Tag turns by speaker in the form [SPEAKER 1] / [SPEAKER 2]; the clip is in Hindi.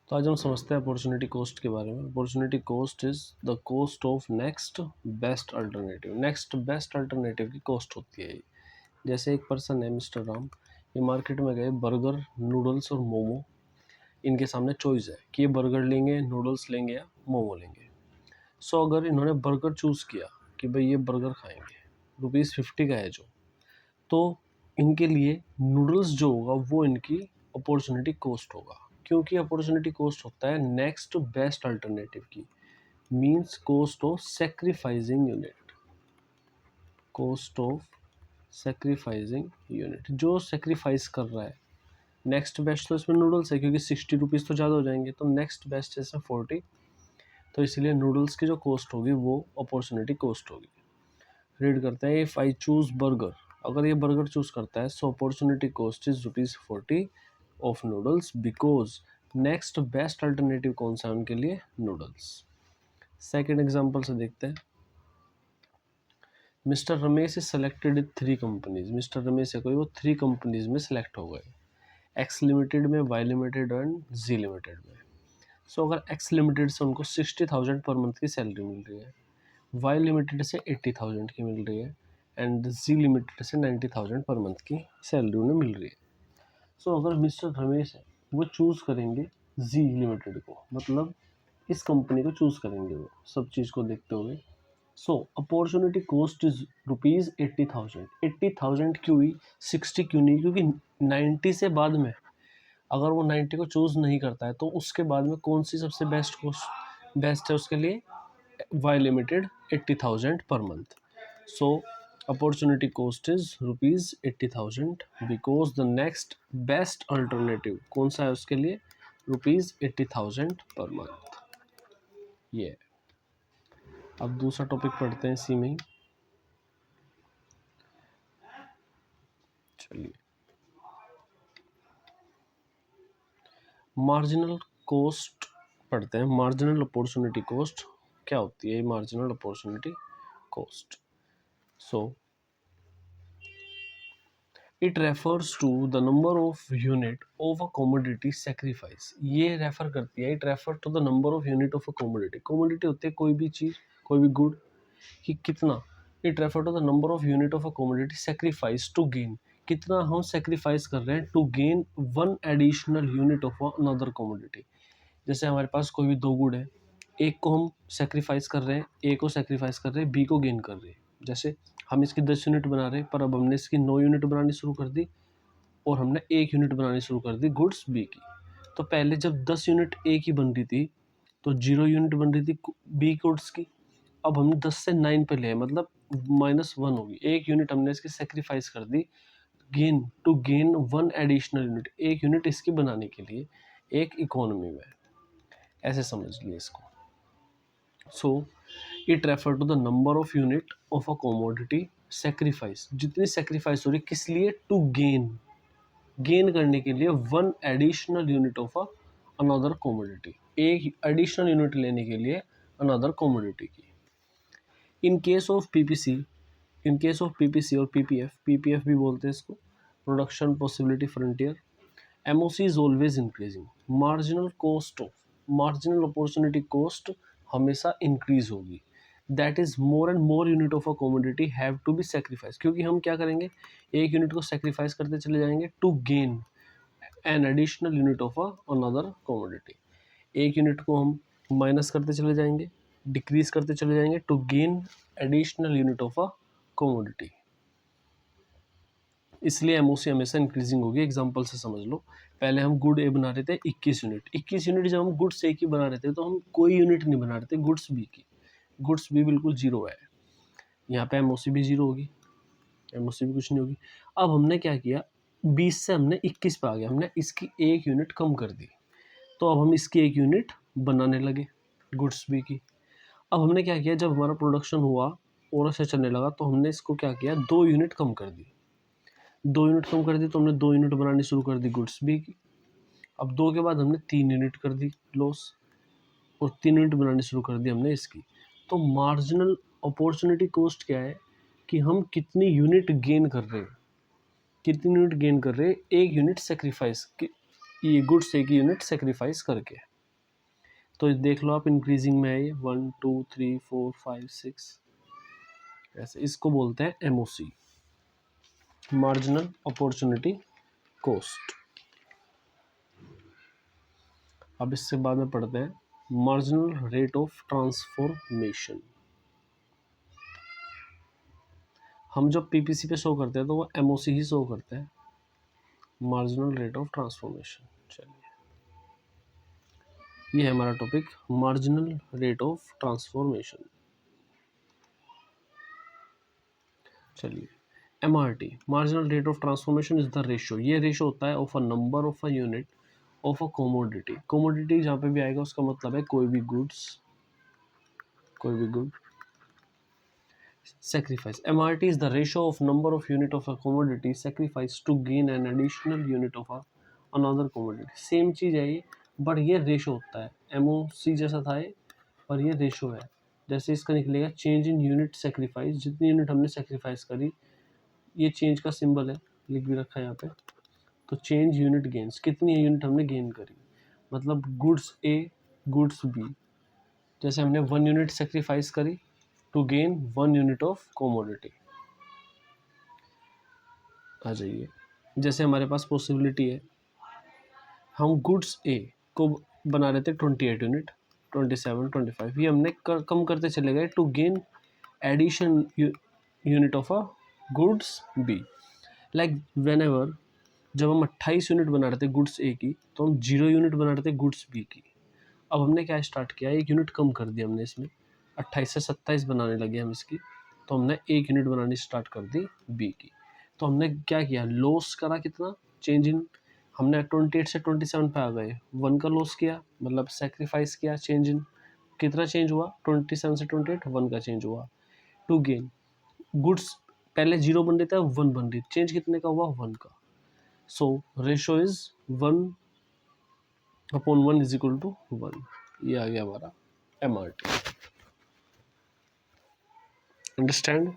[SPEAKER 1] तो आज हम समझते हैं अपॉर्चुनिटी कॉस्ट के बारे में। Opportunity cost is the cost of next best alternative. Next best alternative की कॉस्ट होती है। जैसे एक पर्सन है मिस्टर राम, ये मार्केट में गए, बर्गर, नूडल्स और मोमो, इनके सामने चॉइस है कि ये बर्गर लेंगे, नूडल्स लेंगे या मोमो लेंगे। सो अगर इन्होंने बर्गर चूज़ किया कि भाई ये बर्गर खाएंगे, ₹50 का है जो, तो इनके लिए नूडल्स जो होगा वो इनकी अपॉर्चुनिटी कॉस्ट होगा, क्योंकि अपॉर्चुनिटी कॉस्ट होता है नेक्स्ट बेस्ट अल्टरनेटिव की, means cost of sacrificing unit. Cost of sacrificing unit, जो सेक्रीफाइस कर रहा है। नेक्स्ट बेस्ट तो इसमें नूडल्स है, क्योंकि ₹60 तो ज़्यादा हो जाएंगे, तो नेक्स्ट बेस्ट है इसमें 40, तो इसलिए नूडल्स की जो कॉस्ट होगी वो अपॉर्चुनिटी कॉस्ट होगी। रीड करते हैं, इफ़ आई चूज़ बर्गर, अगर ये बर्गर चूज़ करता है, so opportunity cost is ₹40 of noodles, because next best alternative कौन सा है उनके लिए? नूडल्स। सेकेंड एग्जाम्पल से देखते हैं, mister Ramesh is selected in 3 companies. Mister Ramesh है कोई, वो 3 कंपनीज में सेलेक्ट हो गए, एक्स लिमिटेड में, Y limited and Z limited में। सो अगर एक्स लिमिटेड से उनको 60,000 पर मंथ की सैलरी मिल रही है, वाई लिमिटेड से 80,000 की मिल रही है एंड जी लिमिटेड से 90,000 पर मंथ की सैलरी उन्हें मिल रही है। सो अगर मिस्टर रमेश है, वो चूज़ करेंगे जी लिमिटेड को, मतलब इस कंपनी को चूज़ करेंगे वो सब चीज़ को देखते हुए। सो अपॉर्चुनिटी कॉस्ट इज ₹80,000। 80,000 क्यों हुई, 60 क्यों नहीं? क्योंकि 90 से बाद में अगर वो 90 को चूज़ नहीं करता है, तो उसके बाद में कौन सी सबसे बेस्ट है उसके लिए? Y limited, 80,000 per month. So opportunity cost is ₹80,000 because the next best alternative कौन सा है उसके लिए? ₹80,000 per month। ये अब दूसरा टॉपिक पढ़ते हैं इसी में ही। चलिए, मार्जिनल कॉस्ट पढ़ते हैं। मार्जिनल अपॉर्चुनिटी कॉस्ट क्या होती है? Marginal opportunity cost, so it refers to the number of unit of a commodity sacrifice. ये रेफर करती है, it refer to the number of unit of a commodity. Commodity होती है कोई भी चीज़, कोई भी गुड, कि कितना। It refer to the number of unit of a commodity sacrifice to gain, कितना हम सेक्रीफाइस कर रहे हैं to gain one additional unit of another commodity. जैसे हमारे पास कोई भी 2 गुड है, एक को हम सेक्रीफाइस कर रहे हैं, ए को सेक्रीफाइस कर रहे हैं, बी को गेन कर रहे हैं। जैसे हम इसकी 10 यूनिट बना रहे हैं, पर अब हमने इसकी 9 यूनिट बनानी शुरू कर दी और हमने 1 यूनिट बनानी शुरू कर दी गुड्स बी की। तो पहले जब 10 यूनिट ए की बन रही थी, तो 0 यूनिट बन रही थी बी गुड्स की। अब हमने 10 से 9 पे ले, मतलब -1 होगी, 1 यूनिट हमने इसकी सेक्रीफाइस कर दी, gain to gain one additional unit, 1 unit इसकी बनाने के लिए एक इकोनॉमी में, ऐसे समझ लिए इसको। So it refer to the number of unit of a commodity sacrifice, जितनी सेक्रीफाइस हो रही किस लिए? टू गेन करने के लिए one additional unit of another commodity, एक एडिशनल यूनिट लेने के लिए अनदर कमोडिटी की। इन केस ऑफ पीपीसी और पीपीएफ भी बोलते हैं इसको, production possibility frontier, MOC is always increasing. Marginal opportunity cost हमेशा इंक्रीज होगी, that is more and more unit of a commodity have to be sacrifice, क्योंकि हम क्या करेंगे, एक यूनिट को सेक्रीफाइस करते चले जाएंगे to gain an additional unit of another commodity. एक यूनिट को हम माइनस करते चले जाएंगे, डिक्रीज करते चले जाएंगे to gain additional unit of a commodity. इसलिए एमओसी हमेशा इंक्रीजिंग होगी। एग्जांपल से समझ लो, पहले हम गुड ए बना रहे थे 21 यूनिट, 21 यूनिट जब हम गुड्स ए की बना रहे थे, तो हम कोई यूनिट नहीं बना रहे थे गुड्स बी की, गुड्स बी बिल्कुल जीरो है, यहाँ पे एमओसी भी जीरो होगी, एमओसी भी कुछ नहीं होगी। अब हमने क्या किया, 20 से हमने 21 पे आ गया, हमने इसकी एक यूनिट कम कर दी, तो अब हम इसकी एक यूनिट बनाने लगे गुड्स बी की। अब हमने क्या किया, जब हमारा प्रोडक्शन हुआ और अच्छा चलने लगा, तो हमने इसको क्या किया, 2 यूनिट कम कर दी, 2 यूनिट कम कर दी, तो हमने 2 यूनिट बनानी शुरू कर दी गुड्स बी की। अब 2 के बाद हमने 3 यूनिट कर दी लॉस, और 3 यूनिट बनानी शुरू कर दी हमने इसकी। तो मार्जिनल अपॉर्चुनिटी कॉस्ट क्या है, कि हम कितनी यूनिट गेन कर रहे हैं, एक यूनिट सेक्रीफाइस, ये गुड्स एक यूनिट सेक्रीफाइस करके। तो देख लो आप, इंक्रीजिंग में है ये 1 2 3 4 5 6 ऐसे। इसको बोलते हैं एमओसी, मार्जिनल अपॉर्चुनिटी कॉस्ट। अब इससे बाद में पढ़ते हैं मार्जिनल रेट ऑफ ट्रांसफॉर्मेशन। हम जब पीपीसी पे शो करते हैं तो वो एमओसी ही शो करता है, मार्जिनल रेट ऑफ ट्रांसफॉर्मेशन। चलिए, ये है हमारा topic, marginal rate of transformation. चलिए, MRT, marginal rate of transformation is the ratio, ये रेशियो होता है of a number of a unit of a commodity. Commodity जहाँ पे भी आएगा उसका मतलब है कोई भी गुड्स, कोई भी good. Sacrifice, MRT is the ratio of number of unit of a commodity sacrificed to gain an additional unit of a another commodity। Same चीज़ है ये, बट ये रेशो होता है, MOC जैसा था ये, पर ये रेशो है। जैसे इसका निकलेगा चेंज इन यूनिट सेक्रीफाइस, जितनी यूनिट हमने सेक्रीफाइस करी, ये चेंज का सिंबल है, लिख भी रखा है यहाँ पे। तो चेंज यूनिट गेन्स, कितनी यूनिट हमने गेन करी, मतलब गुड्स ए गुड्स बी, जैसे हमने 1 यूनिट सेक्रीफाइस करी to gain 1 unit of commodity. आ जाइए, जैसे हमारे पास पॉसिबिलिटी है, हम गुड्स ए को बना रहे थे 28 यूनिट, 27 25, ये हमने कम करते चले गए to gain addition unit of a goods B. Like whenever, जब हम 28 यूनिट बना रहे थे गुड्स ए की, तो हम 0 यूनिट बना रहे थे गुड्स बी की। अब हमने क्या स्टार्ट किया, 1 यूनिट कम कर दिया हमने इसमें, 28 से 27 बनाने लगे हम इसकी, तो हमने 1 यूनिट बनानी स्टार्ट कर दी बी की। तो हमने क्या किया, लॉस करा कितना, चेंज इन, हमने 28 से 27 पे आ गए, 1 का लॉस किया, मतलब सेक्रीफाइस किया, चेंज इन कितना चेंज हुआ, 27 से 28 1 का चेंज हुआ, टू गेन गुड्स पहले 0 बन रही था 1 बन रही, चेंज कितने का हुआ, 1 का। So ratio is 1/1 is equal to 1। ये आ गया हमारा MRT। अंडरस्टैंड।